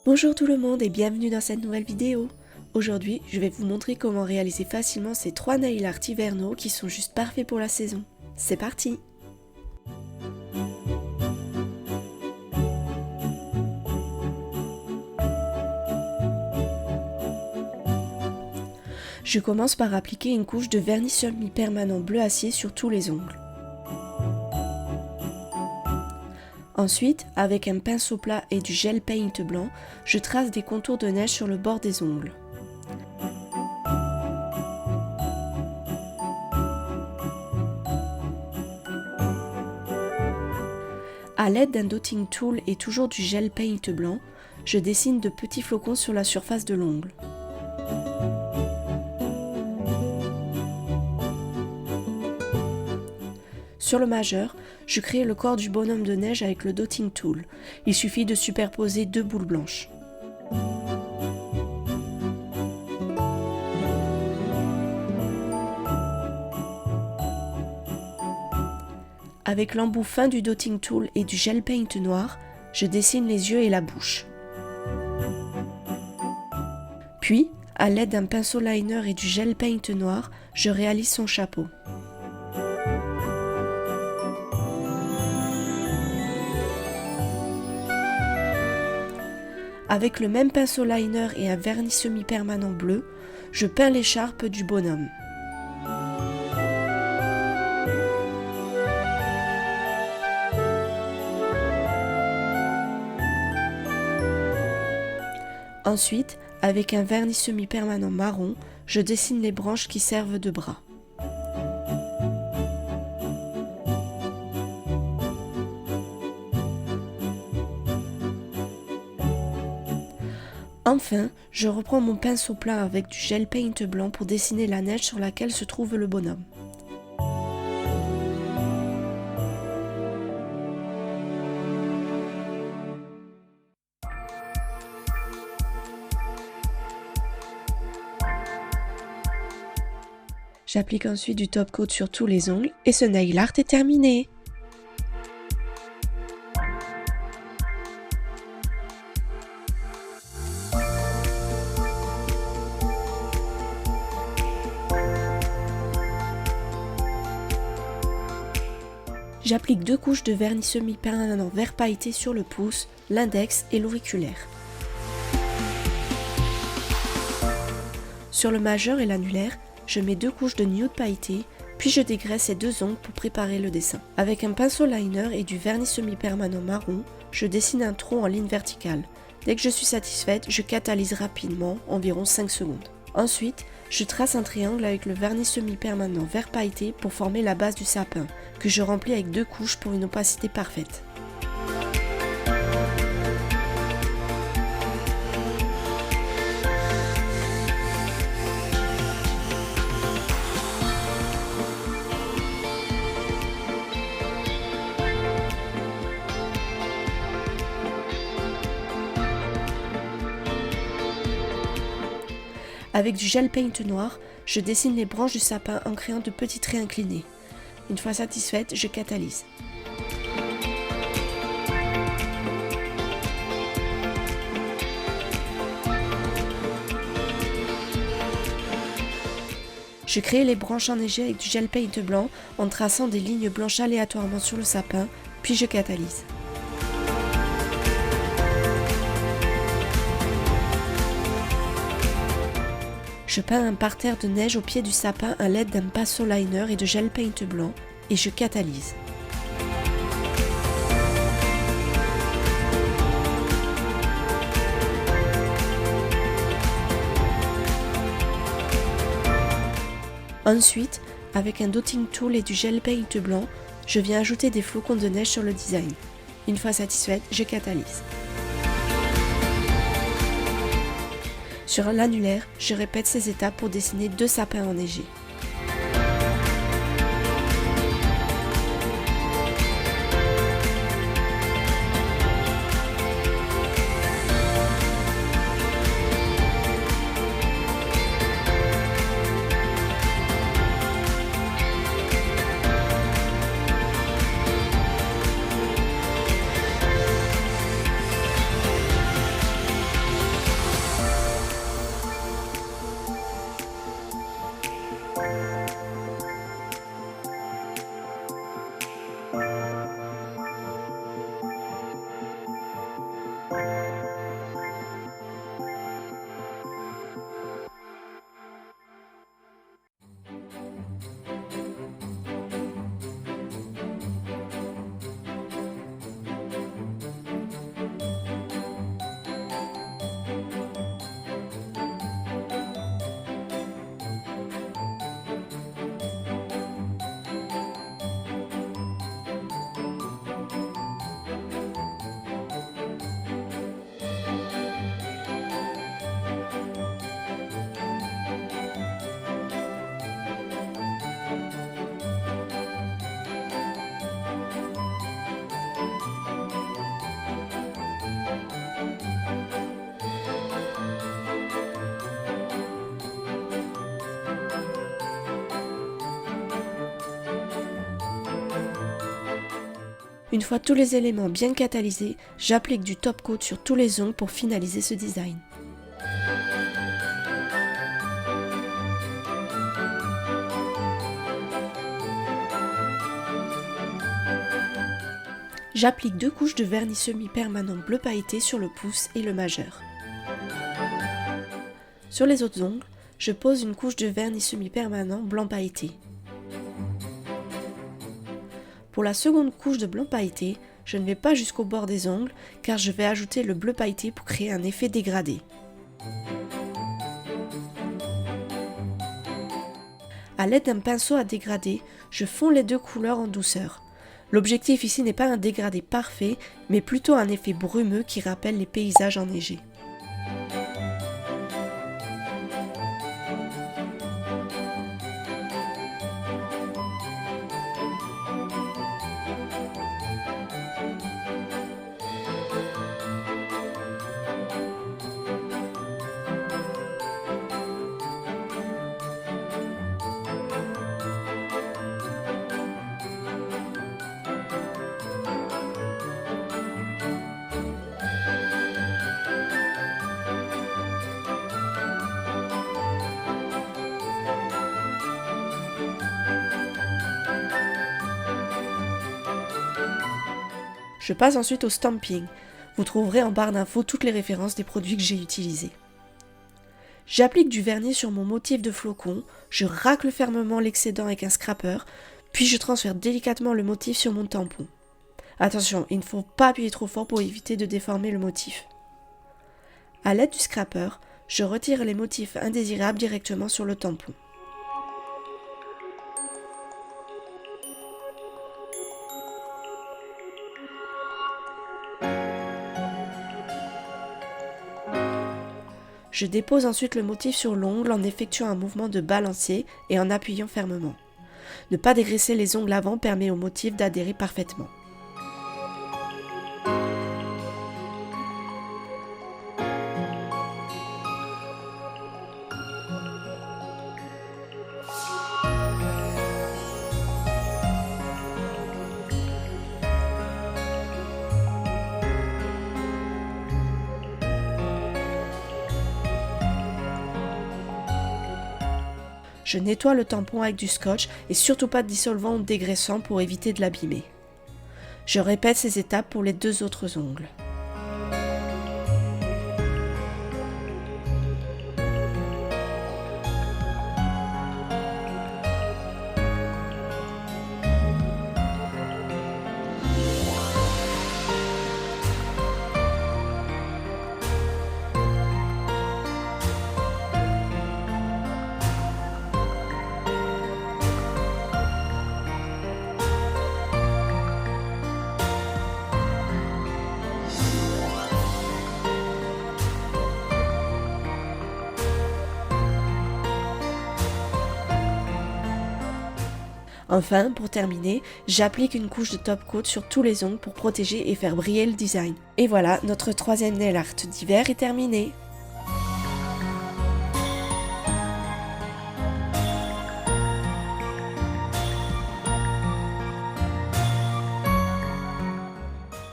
Bonjour tout le monde et bienvenue dans cette nouvelle vidéo. Aujourd'hui, je vais vous montrer comment réaliser facilement ces 3 nail art hivernaux qui sont juste parfaits pour la saison. C'est parti! Je commence par appliquer une couche de vernis semi-permanent bleu acier sur tous les ongles. Ensuite, avec un pinceau plat et du gel paint blanc, je trace des contours de neige sur le bord des ongles. A l'aide d'un dotting tool et toujours du gel paint blanc, je dessine de petits flocons sur la surface de l'ongle. Sur le majeur, je crée le corps du bonhomme de neige avec le dotting tool. Il suffit de superposer 2 boules blanches. Avec l'embout fin du dotting tool et du gel paint noir, je dessine les yeux et la bouche. Puis, à l'aide d'un pinceau liner et du gel paint noir, je réalise son chapeau. Avec le même pinceau liner et un vernis semi-permanent bleu, je peins l'écharpe du bonhomme. Ensuite, avec un vernis semi-permanent marron, je dessine les branches qui servent de bras. Enfin, je reprends mon pinceau plat avec du gel paint blanc pour dessiner la neige sur laquelle se trouve le bonhomme. J'applique ensuite du top coat sur tous les ongles et ce nail art est terminé. J'applique 2 couches de vernis semi-permanent vert pailleté sur le pouce, l'index et l'auriculaire. Sur le majeur et l'annulaire, je mets 2 couches de nude pailleté, puis je dégraisse ces 2 ongles pour préparer le dessin. Avec un pinceau liner et du vernis semi-permanent marron, je dessine un tronc en ligne verticale. Dès que je suis satisfaite, je catalyse rapidement, environ 5 secondes. Ensuite, je trace un triangle avec le vernis semi-permanent vert pailleté pour former la base du sapin, que je remplis avec 2 couches pour une opacité parfaite. Avec du gel paint noir, je dessine les branches du sapin en créant de petits traits inclinés. Une fois satisfaite, je catalyse. Je crée les branches enneigées avec du gel paint blanc en traçant des lignes blanches aléatoirement sur le sapin, puis je catalyse. Je peins un parterre de neige au pied du sapin à l'aide d'un pinceau liner et de gel paint blanc et je catalyse. Ensuite, avec un dotting tool et du gel paint blanc, je viens ajouter des flocons de neige sur le design. Une fois satisfaite, je catalyse. Sur l'annulaire, je répète ces étapes pour dessiner 2 sapins enneigés. Une fois tous les éléments bien catalysés, j'applique du top coat sur tous les ongles pour finaliser ce design. J'applique 2 couches de vernis semi-permanent bleu pailleté sur le pouce et le majeur. Sur les autres ongles, je pose une couche de vernis semi-permanent blanc pailleté. Pour la seconde couche de blanc pailleté, je ne vais pas jusqu'au bord des ongles car je vais ajouter le bleu pailleté pour créer un effet dégradé. A l'aide d'un pinceau à dégrader, je fonds les 2 couleurs en douceur. L'objectif ici n'est pas un dégradé parfait, mais plutôt un effet brumeux qui rappelle les paysages enneigés. Je passe ensuite au stamping. Vous trouverez en barre d'infos toutes les références des produits que j'ai utilisés. J'applique du vernis sur mon motif de flocon, je racle fermement l'excédent avec un scraper, puis je transfère délicatement le motif sur mon tampon. Attention, il ne faut pas appuyer trop fort pour éviter de déformer le motif. A l'aide du scraper, je retire les motifs indésirables directement sur le tampon. Je dépose ensuite le motif sur l'ongle en effectuant un mouvement de balancier et en appuyant fermement. Ne pas dégraisser les ongles avant permet au motif d'adhérer parfaitement. Je nettoie le tampon avec du scotch et surtout pas de dissolvant ou de dégraissant pour éviter de l'abîmer. Je répète ces étapes pour les 2 autres ongles. Enfin, pour terminer, j'applique une couche de top coat sur tous les ongles pour protéger et faire briller le design. Et voilà, notre 3e nail art d'hiver est terminé.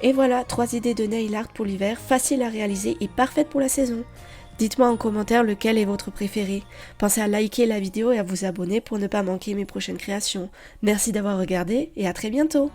Et voilà, 3 idées de nail art pour l'hiver, faciles à réaliser et parfaites pour la saison. Dites-moi en commentaire lequel est votre préféré. Pensez à liker la vidéo et à vous abonner pour ne pas manquer mes prochaines créations. Merci d'avoir regardé et à très bientôt.